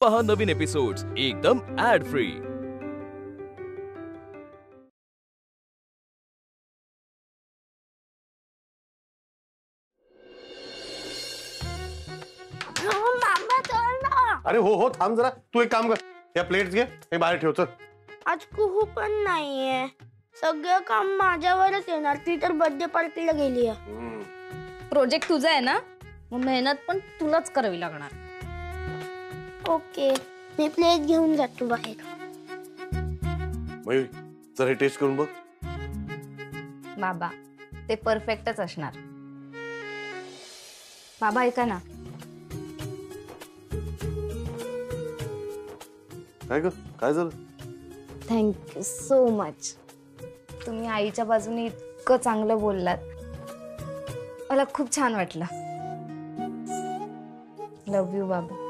पहा नवीन एपिसोड्स एकदम add free. अरे हो थांब जरा, तू एक काम कर, या प्लेट्स घे, हे बाहेर ठेव चल। आज कुहू पण नाहीये, सगळं काम माझ्यावरच येणार। ती तर बर्थडे पार्टीला गेली आहे। प्रोजेक्ट तुझा आहे ना, मग मेहनत पण तुलाच करावी लागणार। ओके, मी प्लेट घेऊन जातो बाहेर। मयूर जरा टेस्ट करून बघ। बाबा ते परफेक्टच असणार। बाबा ऐका ना, काय झालं? Thank you so much. तुम्ही आईच्या बाजूने इतकं चांगलं बोललात, मला खूप छान वाटलं। लव यू बाबा।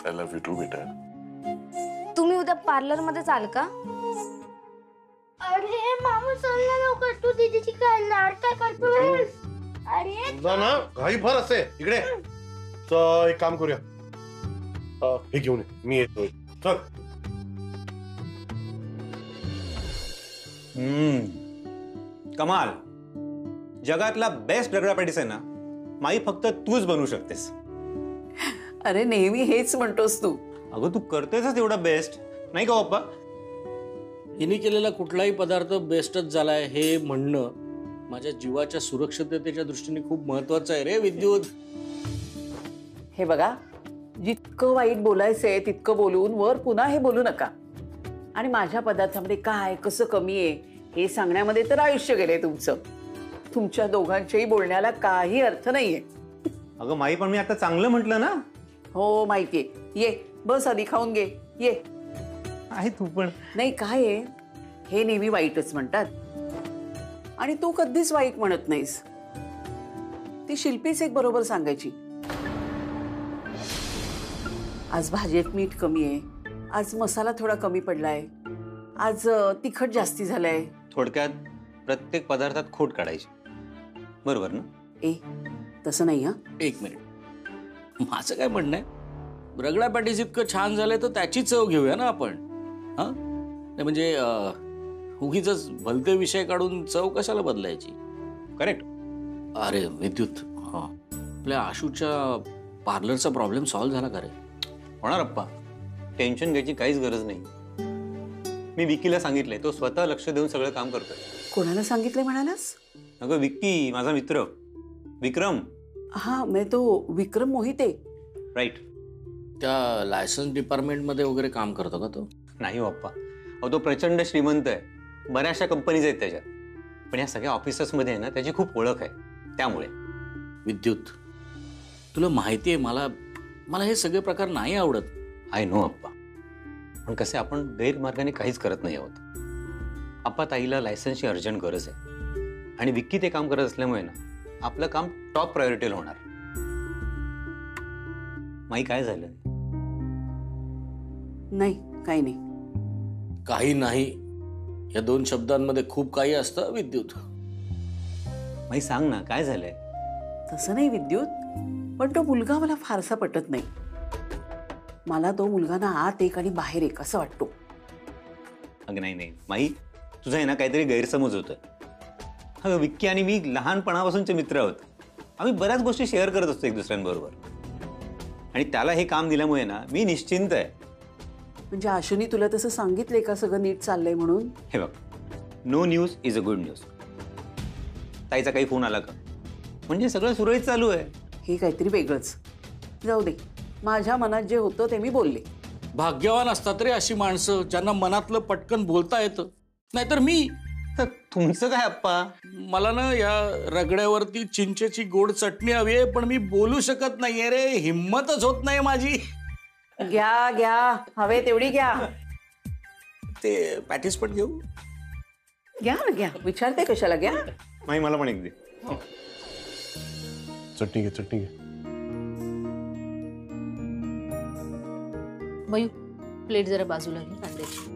आय लव्ह यू टू बेटा। तुम्ही उद्या पार्लर मध्ये चाल का? अरे मामा चल ना लवकर, तू दीदीची काय करतोस? अरे जा ना, घाई फार असते इकडे। तर एक काम करूया, हे घेऊन ये, मी येतोय, चल। कमाल, जगातला बेस्ट रगडा पॅटीस आहे ना, माई फक्त तूच बनवू शकतेस। अरे नेहमी हेच म्हणतोस तू। अगं तू करतेस एवढा बेस्ट, नाही का पप्पा? हिने केलेला कुठलाही पदार्थ बेस्टच झालाय हे म्हणणं माझ्या जीवाच्या सुरक्षिततेच्या दृष्टीने खूप महत्वाचं आहे रे विद्युत। हे बघा, जितकं वाईट बोलायचंय तितकं बोलून वर पुन्हा हे बोलू नका। आणि माझ्या पदार्थामध्ये काय कसं कमी आहे हे सांगण्यामध्ये तर आयुष्य गेलंय तुमचं। तुमच्या दोघांच्याही बोलण्याला काही अर्थ नाहीये। अगं माई, पण मी आता चांगलं म्हटलं ना। हो माहितीये, ये बस आधी खाऊन घे, ये। आहे तू पण नाही, काय आहे, हे नेहमी वाईटच म्हणतात आणि तू कधीच वाईट म्हणत नाहीस। ती शिल्पीच एक बरोबर सांगायची, आज भाजीत मीठ कमी आहे, आज मसाला थोडा कमी पडलाय, आज तिखट जास्ती झालंय। थोडक्यात प्रत्येक पदार्थात खोट काढायची, बरोबर ना? ए तसं नाही। हा एक मिनिट, माझं काय म्हणणं आहे, रगडा पॅटीस इतकं छान झालंय तर त्याची चव घेऊया ना आपण। हा नाही म्हणजे उगीच भलते विषय काढून चव कशाला बदलायची? करेक्ट। अरे विद्युत, आपल्या आशूच्या पार्लरचा प्रॉब्लेम सॉल्व्ह झाला का रे? होणार अप्पा, टेन्शन घ्यायची काहीच गरज नाही। मी विकीला सांगितलंय, तो स्वतः लक्ष देऊन सगळं काम करतोय। कोणाला सांगितलंय म्हणालास? अगं विक्की, माझा मित्र विक्रम। हा मैं तो विक्रम मोहिते। राईट। त्या लायसन्स डिपार्टमेंट मध्ये वगैरे काम करतो का तो? नाही हो अप्पा, अहो तो प्रचंड श्रीमंत आहे, बऱ्याचशा कंपनीज आहेत त्याच्यात, पण या सगळ्या ऑफिसर्स मध्ये ना त्याची खूप ओळख आहे, त्यामुळे। विद्युत, तुला माहिती आहे मला हे सगळे प्रकार नाही आवडत। आय नो अप्पा, पण कसे आपण गैरमार्गाने काहीच करत नाही आहोत। अप्पा, ताईला लायसन्सची अर्जंट गरज आहे आणि विक्की ते काम करत असल्यामुळे ना आपलं काम टॉप प्रायोरिटीला होणार। माई काय झालं? नाही, काही नाही। काही नाही या दोन शब्दांमध्ये खूप काही असतं विद्युत। माई सांग ना, काय झालंय? तसं नाही विद्युत, पण तो मुलगा मला फारसा पटत नाही। मला तो मुलगा ना आत एक आणि बाहेर एक असं वाटतो। अगं नाही माई, तुझा आहे ना काहीतरी गैरसमज होतोय। अगं विक्की आणि मी लहानपणापासूनचे मित्र आहोत, आम्ही बऱ्याच गोष्टी शेअर करत असतो एक दुसऱ्यांबरोबर, आणि त्याला हे काम दिल्यामुळे ना मी निश्चिंत आहे। म्हणजे आशुनी तुला तसं सांगितलंय का सगळं नीट चाललंय म्हणून? हे बघ, no news is a good news. ताईचा काही फोन आला का? म्हणजे सगळं सुरळीत चालू आहे। हे काहीतरी वेगळंच। जाऊ दे, माझ्या मनात जे होतं ते मी बोलले। भाग्यवान असतात रे अशी माणसं ज्यांना मनातलं पटकन बोलता येतं, नाहीतर मी। तुमचं काय अप्पा? मला ना या रगड्यावरती चिंचेची गोड चटणी हवी आहे, पण मी बोलू शकत नाहीये रे, हिम्मतच होत नाही माझी। घ्या घ्या, हवे तेवढी घ्या। ते पॅटीस पण घेऊ? घ्या ना, घ्या, विचारते कशाला, घ्या। माई मला पण एक दे। चटणी घे, चटणी घे। मयू, प्लेट जरा बाजूला घे कांद्याची।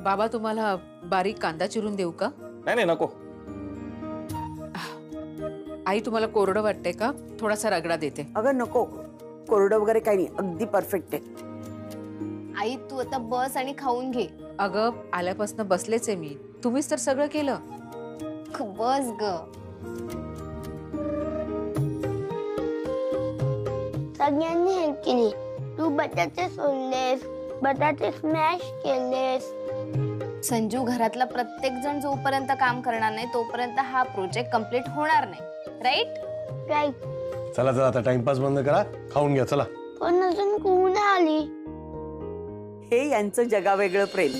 बाबा, तुम्हाला बारीक कांदा चिरून देऊ का? नाही नको। आई तुम्हाला कोरडं वाटतंय का? थोडासा रगडा देते. अगं नको, कोरडं वगैरे काही नाही, अगदी परफेक्ट आहे. आई तू आता बस आणि खाऊन घे. अगं आल्यापासून बसलेच आहे मी. तुम्हीच तर सगळं केलं. बस ग. सगळ्यांनी हेल्प केली. तू बटाटे सोललेस, बटाटे स्मॅश केलेस. संजू, घरातला प्रत्येक जण जोपर्यंत काम करणार नाही तोपर्यंत हा प्रोजेक्ट कम्प्लीट होणार नाही, राईट? राईट. चला चला आता टाइमपास बंद करा, खाऊन घ्या चला. पण अजून कोण आली? हे यांचं जगावेगळं प्रेम.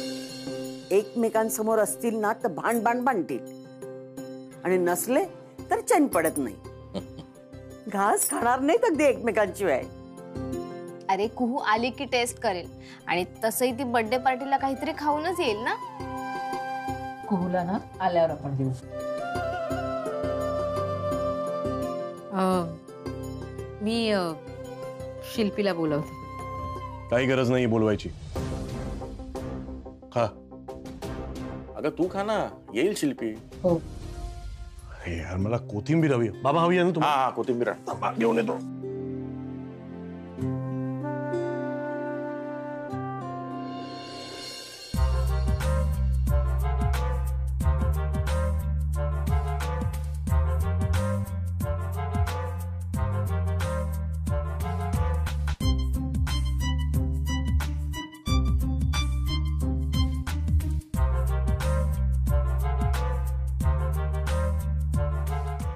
एकमेकांसमोर असतील ना तर भांड भांडतील आणि नसले तर चैन पडत नाही. घास खाणार नाहीत अगदी एकमेकांची वेळ. अरे कुहू आली की टेस्ट करेल आणि तसंही ती बर्थडे पार्टीला काहीतरी खाऊनच येईल ना. कुहूला ना आल्यावर आपण देऊ. मी शिल्पीला बोलवते. काही गरज नाही बोलवायची. खा. अगं तू खा ना, येईल शिल्पी. हो. अरे यार मला कोथिंबीर हवी. बाबा हवी आहे ना तुम्हाला? हा कोथिंबीर आण. थांबा, घेऊन येतो.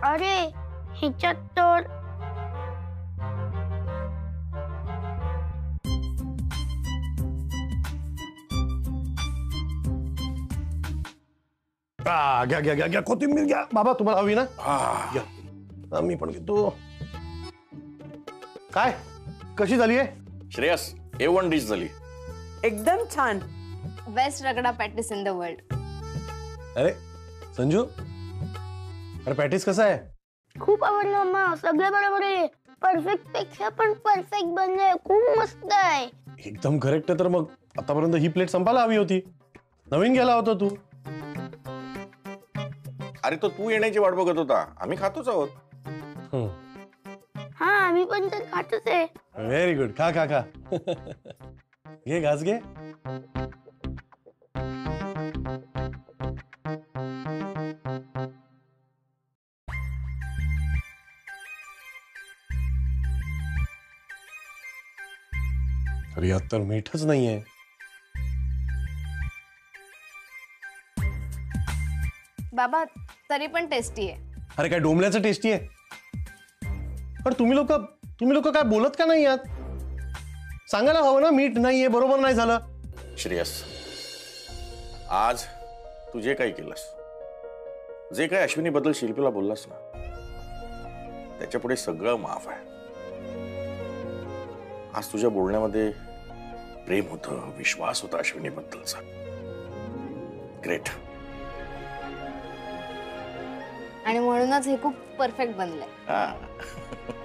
अरे ह्याच्यात तर घ्या घ्या घ्या घ्या कोथिंबीर घ्या. बाबा तुम्हाला हवी ना? घ्या. मी पण घेतो. काय कशी झाली आहे? श्रेयस, A1 डिश झाली. एकदम छान. Best ragda patties in the world. अरे संजू, अरे पॅटीस कसा आहे? खूप आवडलं अम्मा. सगळं बरोबर आहे. परफेक्ट पेक्षा पण परफेक्ट बनलंय. खूप मस्त आहे. एकदम करेक्ट आहे. तर मग आतापर्यंत ही प्लेट संपायला हवी होती. नवीन गेला होता तू. अरे तो तू येण्याची वाट बघत होता. आम्ही खातोच आहोत. हा आम्ही पण तर खातोच आहे. Very good. खा खा खा. घे घास घे. अरे यात तर मीठच नाहीये. बाबा तरी पण टेस्टी आहे. अरे काय डोंबल्याचं टेस्टी आहे. पण तुम्ही लोक काय बोलत का नाही यात? सांगायला हवं ना मीठ नाहीये, बरोबर नाही झालं. श्रेयस, आज तू जे काही केलंस, जे काही अश्विनी बद्दल शिल्पीला बोललास ना, त्याच्या पुढे सगळं माफ आहे. आज तुझ्या बोलण्यामध्ये प्रेम होतं, विश्वास होता अश्विनी बद्दलचा. ग्रेट. आणि म्हणूनच हे खूप परफेक्ट बनलंय.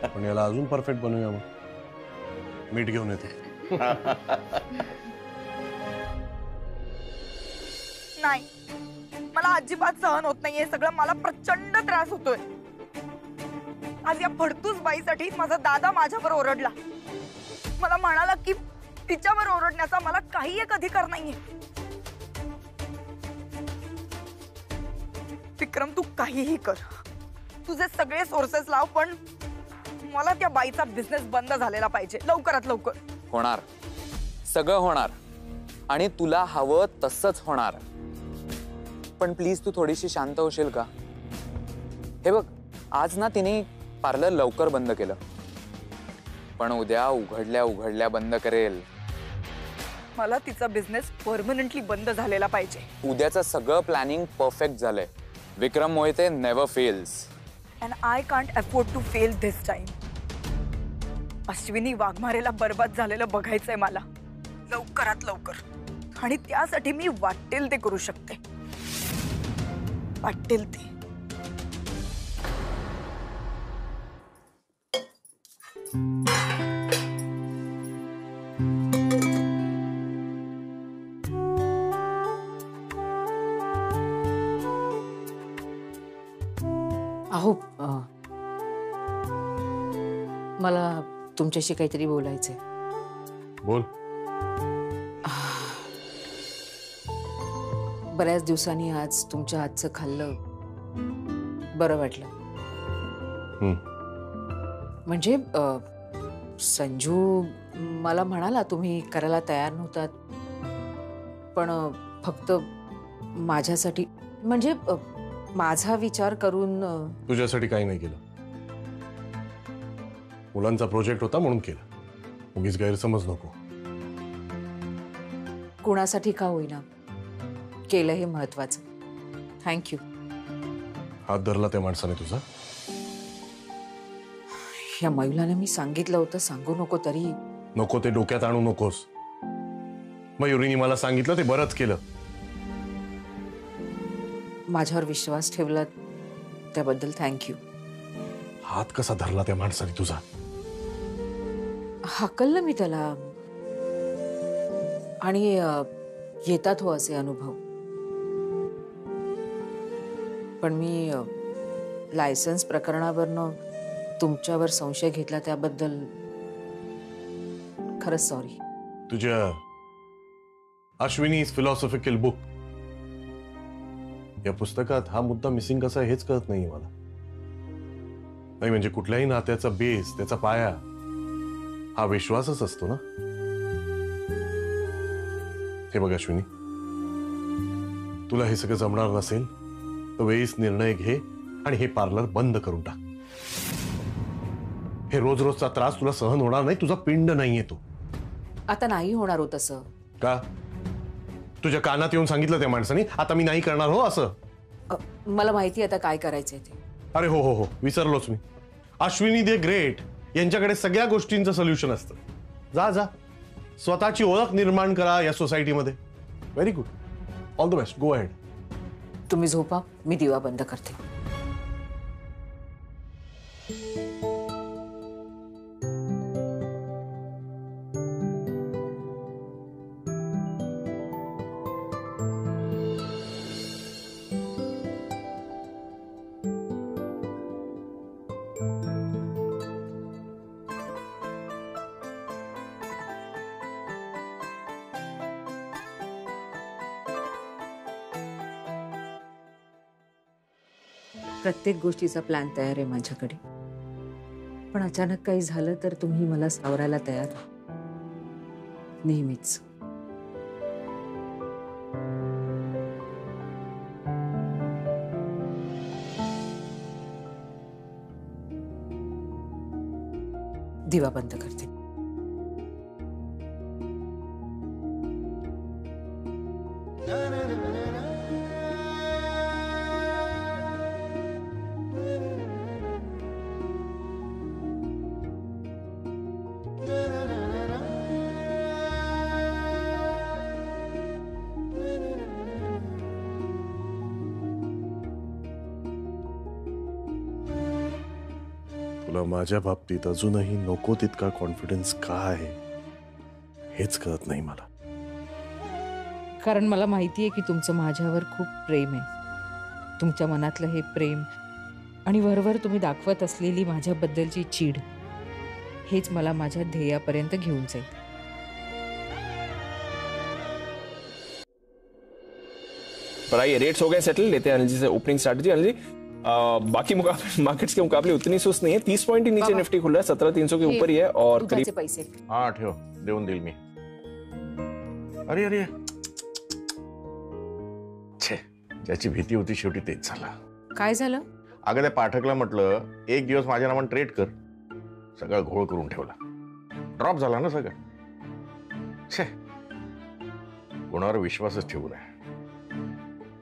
पण याला अजून परफेक्ट बनवूया मग. मीठ घेऊन येते. नाही, मला अजिबात सहन होत नाहीये सगळं. मला प्रचंड त्रास होतोय. आज या फडतूस बाईसाठी माझा दादा माझ्यावर ओरडला. मला म्हणाला की तिच्यावर ओरडण्याचा मला काही एक अधिकार नाहीये. विक्रम, तू काहीही कर, तुझे सगळे सोर्सेस लाव, पण मला त्या बाईचा बिझनेस बंद झालेला पाहिजे लवकरात लवकर. होणार, सगळं होणार आणि तुला हवं तसंच होणार. पण प्लीज तू थोडीशी शांत होशील का? हे बघ, आज ना तिने पार्लर लवकर बंद केलं, पण उद्या उघडल्या बंद करेल. मला तिचा बिझनेस परमनंटली बंद झालेला पाहिजे. उद्याचं सगळं प्लॅनिंग परफेक्ट झालंय. Vikram Mohite never fails. And I can't afford to fail this time. Ashwini वाघमारेला बर्बाद झालेलं बघायचंय मला लवकरात लवकर. आणि त्यासाठी मी वाटेल ते करू शकते. वाटेल ते. अहो मला तुमच्याशी काहीतरी बोलायचंय. बोल. बऱ्याच दिवसांनी आज तुमच्या हातचं खाल्लं, बरं वाटलं. म्हणजे संजू मला म्हणाला तुम्ही करायला तयार नव्हतात, पण फक्त माझ्यासाठी, म्हणजे माझा विचार करून. तुझ्यासाठी काही नाही केलं. मुलांचा प्रोजेक्ट होता म्हणून केलं. उगीच गैरसमज नको. कुणासाठी का होईना केलं हे महत्वाचं. थँक्यू. हात धरला त्या माणसाने तुझा. या मयुलाने मी सांगितलं होतं सांगू नको, तरी नको ते डोक्यात आणू नकोस. मयुरीने मला सांगितलं ते बरंच केलं. माझ्यावर विश्वास ठेवला त्याबद्दल थँक्यू. हात कसा धरला त्या माणसाने तुझा. हाकललं मी त्याला, आणि येतात हो असे अनुभव. पण मी लायसन्स प्रकरणावरनं तुमच्यावर संशय घेतला त्याबद्दल खरंच सॉरी. तुझ्या अश्विनीज फिलॉसॉफिकल बुक या पुस्तकात हा मुद्दा मिसिंग कसा आहे हेच कळत नाहीये मला. नाही म्हणजे कुठल्याही नात्याचा बेस, त्याचा पाया हा विश्वासच असतो ना. हे बघ अश्विनी, तुला हे सगळं जमणार नसेल तर वेळीच निर्णय घे आणि हे पार्लर बंद करून टाक. हे रोज रोजचा त्रास तुला सहन होणार नाही. तुझा पिंड नाहीये तो. आता नाही होणार हो तसं. का? तुझ्या कानात येऊन सांगितलं त्या माणसाने आता मी नाही करणार हो असं. मला माहिती आता काय करायचंय ते. अरे हो हो हो, विसरलोच मी. अश्विनी दे ग्रेट यांच्याकडे सगळ्या गोष्टींचं सोल्युशन असतं. जा जा, स्वतःची ओळख निर्माण करा या सोसायटीमध्ये. Very good, all the best, go ahead. तुम्ही झोपा, मी दिवा बंद करते. प्रत्येक गोष्टीचा प्लॅन तयार आहे माझ्याकडे, पण अचानक काही झालं तर तुम्ही मला सावरायला तयार नेहमीच. दिवा बंद करते. तुला माझ्या बाबतीत अजूनही नको तितका कॉन्फिडन्स का आहे हेच कळत नाही मला. कारण मला माहिती आहे की तुमचं माझ्यावर खूप प्रेम आहे. तुमच्या मनातलं हे प्रेम आणि वरवर तुम्ही दाखवत असलेली माझ्याबद्दलची चीड हेच मला माझ्या ध्येयापर्यंत घेऊन जाईल. पर आइए, रेट्स हो गए सेटल. लेते हैं अनिल जी से ओपनिंग स्ट्रैटेजी. अनिल जी, बाकी मार्केट्स के मुकाबले उतनी सुस्त नहीं है. 30 पॉइंट ही नीचे निफ्टी खुल रहा है, 17,300 के ऊपर ही है. और करीब पैसे. हा ठेव, देऊन देईल मी. अरे अरे, छे, ज्याची भीती होती शेवटी तेच झालं. काय झालं? अगं त्या पाठकला म्हटलं एक दिवस माझ्या नावाने ट्रेड कर, सगळा घोळ करून ठेवला. ड्रॉप झाला ना सगळं. छे, कोणावर विश्वासच ठेवू नये.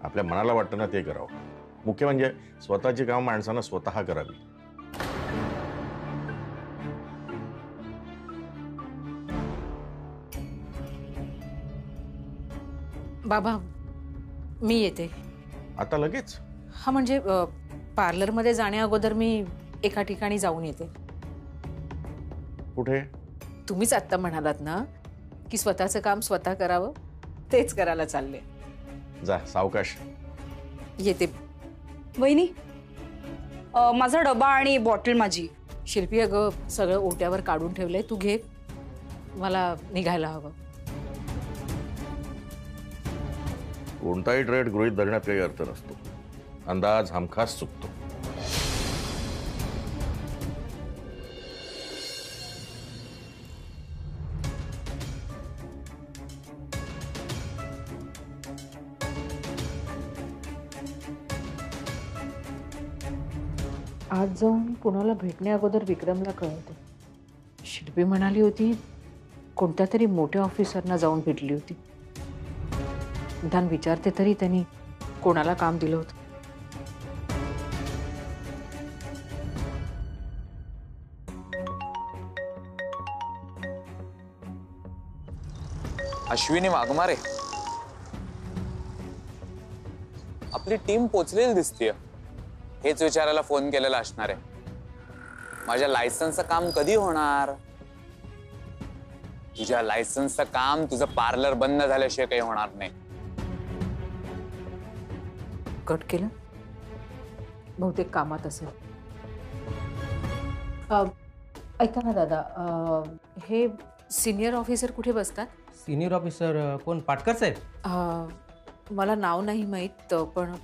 आपल्या मनाला वाटतं ना ते करावं. मुख्य म्हणजे स्वतःची काम माणसानं स्वतः करावी. बाबा मी येते आता लगेच. हा म्हणजे पार्लर मध्ये जाण्या अगोदर मी एका ठिकाणी जाऊन येते. कुठे? तुम्हीच आत्ता म्हणालात ना की स्वतःचं काम स्वतः करावं, तेच करायला चालले. जा सावकाश. येते. वहिनी, माझा डबा आणि बॉटल माझी शिल्पी अगं सगळं ओट्यावर काढून ठेवलंय, तू घे, मला निघायला हवं. कोणताही ट्रेड गृहीत धरण्यात काही अर्थ नसतो. अंदाज हमखास चुकतो. आज जाऊन कुणाला भेटण्या अगोदर विक्रमला कळवते. शिल्पी म्हणाली होती कोणत्या तरी मोठ्या ऑफिसरना जाऊन भेटली होती. निदान विचारते तरी त्यांनी कोणाला काम दिलं होतं. अश्विनी वाघमारे, आपली टीम पोचलेली दिसतीये. हेच विचारायला फोन केलेला असणार आहे. माझ्या लायसन्सचं काम कधी होणार? तुझ्या लायसन्सचं काम तुझं पार्लर बंद झाल्याशिवाय काही होणार नाही. कट केलं, बहुतेक कामात असेल. ऐका ना दादा, हे सिनियर ऑफिसर कुठे बसतात? सिनियर ऑफिसर कोण? पाटकर साहेब? मला नाव नाही माहीत, पण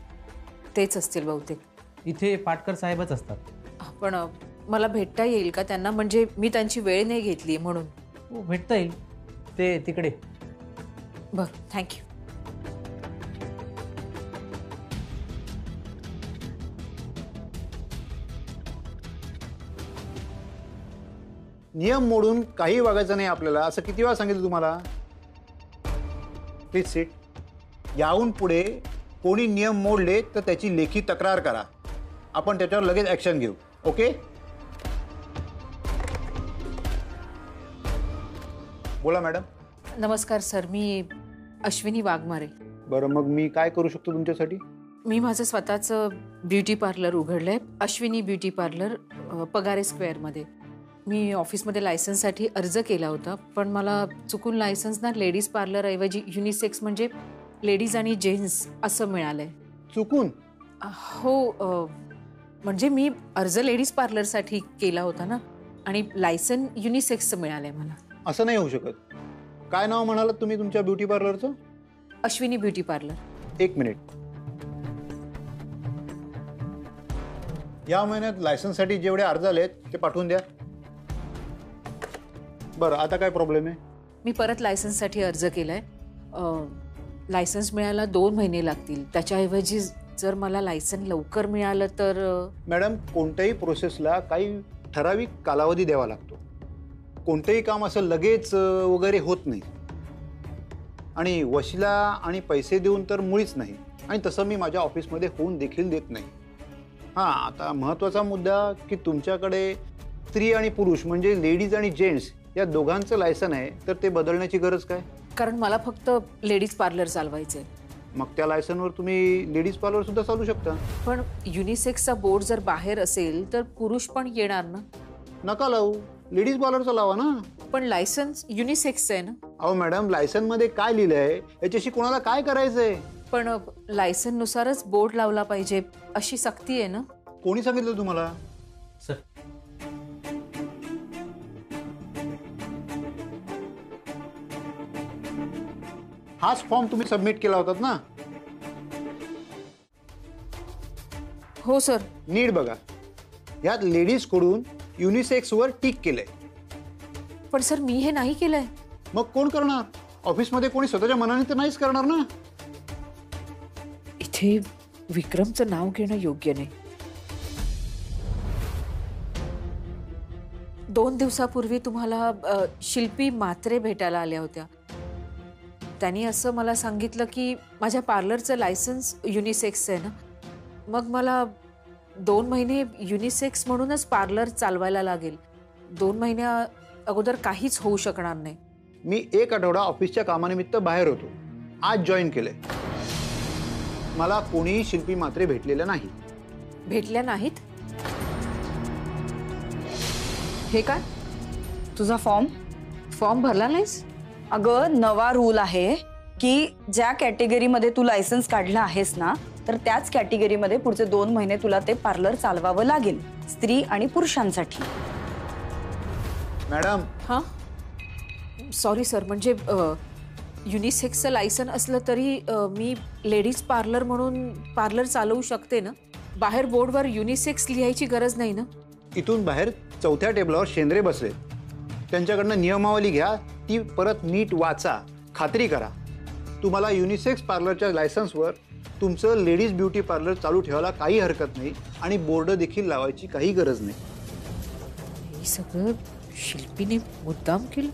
तेच असतील बहुतेक. इथे पाटकर साहेबच असतात. पण मला भेटता येईल का त्यांना? म्हणजे मी त्यांची वेळ नाही घेतली म्हणून. हो, भेटता येईल. ते तिकडे. बरं, थँक्यू. नियम मोडून काही वागायचं नाही आपल्याला, असं किती वेळा सांगितलं तुम्हाला? Please seat. याहून पुढे कोणी नियम मोडले तर त्याची लेखी तक्रार करा. आपण त्याच्यावर लगेच ऍक्शन घेऊ. ओके? बोला मॅडम. नमस्कार सर, मी अश्विनी वाघमारे. बरं, मग मी काय करू शकतो तुमच्यासाठी? मी माझं स्वतःचं ब्युटी पार्लर उघडलंय, अश्विनी ब्युटी पार्लर, पगारे स्क्वेअरमध्ये. मी ऑफिसमध्ये लायसन्ससाठी अर्ज केला होता, पण मला चुकून लायसन्स ना लेडीज पार्लर ऐवजी युनिसेक्स म्हणजे लेडीज आणि जेंट्स असं मिळालंय. चुकून? हो, म्हणजे मी अर्ज लेडीज पार्लरसाठी केला होता ना, आणि लायसन युनिसेक्सचं मिळालंय मला. असं नाही होऊ शकत. काय नाव म्हणालात तुम्ही तुमच्या ब्युटी पार्लरचं? Ashwini beauty parlour. एक मिनिट. या महिन्यात लायसन्ससाठी जेवढे अर्ज आलेत ते पाठवून द्या. बरं, आता काय प्रॉब्लेम आहे? मी परत लायसन्ससाठी अर्ज केलाय. लायसन्स मिळायला 2 महिने लागतील. त्याच्याऐवजी जर मला लायसन लवकर मिळालं तर? मॅडम, कोणत्याही प्रोसेसला काही ठराविक कालावधी द्यावा लागतो. कोणतेही काम असं लगेच वगैरे होत नाही. आणि वशिला आणि पैसे देऊन तर मुळीच नाही. आणि तसं मी माझ्या ऑफिसमध्ये होऊन देखील देत नाही. हां, आता महत्त्वाचा मुद्दा की तुमच्याकडे स्त्री आणि पुरुष म्हणजे लेडीज आणि जेंट्स या दोघांचं लायसन आहे, तर ते बदलण्याची गरज काय? कारण मला फक्त लेडीज पार्लर चालवायचंय. मग त्या लायसनवर तुम्ही लेडीज पार्लर सुद्धा चालू शकता. पण युनिसेक्सचा बोर्ड जर बाहेर असेल तर पुरुष पण येणार ना? नका लावू, लेडीज पार्लरचा लावा ना. पण लायसन्स युनिसेक्सचं आहे ना? अहो मॅडम, लायसन मध्ये काय लिहिलंय याच्याशी कोणाला काय करायचंय? पण लायसन नुसारच बोर्ड लावला पाहिजे अशी सक्ती आहे ना? कोणी सांगितलं तुम्हाला? सर, हाच फॉर्म तुम्ही सबमिट केला होतात ना? हो सर. नीट बघा, यात लेडीज कडून युनिसेक्स वर टिक केलंय. पण सर, मी हे नाही केलंय. मग कोण करणार? ऑफिसमध्ये कोणी स्वतःच्या मनाने तर नाहीच करणार ना. इथे विक्रमचं नाव घेणं योग्य नाही. 2 दिवसापूर्वी तुम्हाला शिल्पी म्हात्रे भेटायला आल्या होत्या. त्यांनी असं मला सांगितलं की माझ्या पार्लरचं लायसन्स युनिसेक्स आहे ना, मग मला 2 महिने युनिसेक्स म्हणूनच पार्लर चालवायला लागेल. 2 महिन्या अगोदर काहीच होऊ शकणार नाही. मी 1 आठवडा ऑफिसच्या कामानिमित्त बाहेर होतो. आज जॉईन केलंय. मला कोणीही शिल्पी म्हात्रे भेटलेलं नाही. भेटल्या नाहीत? हे काय? तुझा फॉर्म भरला नाहीस? अगं, नवा रूल आहे की ज्या कॅटेगरीमध्ये तू लायसन्स काढलं आहेस ना, तर त्याच कॅटेगरीमध्ये पुढचे 2 महिने तुला ते पार्लर चालवावं लागेल, स्त्री आणि पुरुषांसाठी. मॅडम. हां सॉरी सर, म्हणजे युनिसेक्सचं लायसन असलं तरी मी लेडीज पार्लर म्हणून पार्लर चालवू शकते ना? बाहेर बोर्डवर युनिसेक्स लिहायची गरज नाही ना? इथून बाहेर 4थ्या टेबलावर शेंद्रे बसले, त्यांच्याकडनं नियमावली घ्या, ती परत नीट वाचा, खात्री करा. तुम्हाला युनिसेक्स पार्लरच्या लायसन्सवर तुमचं लेडीज ब्युटी पार्लर चालू ठेवायला काही हरकत नाही आणि बोर्ड देखील लावायची काही गरज नाही. हे सगळं शिल्पीने मुद्दाम केलं.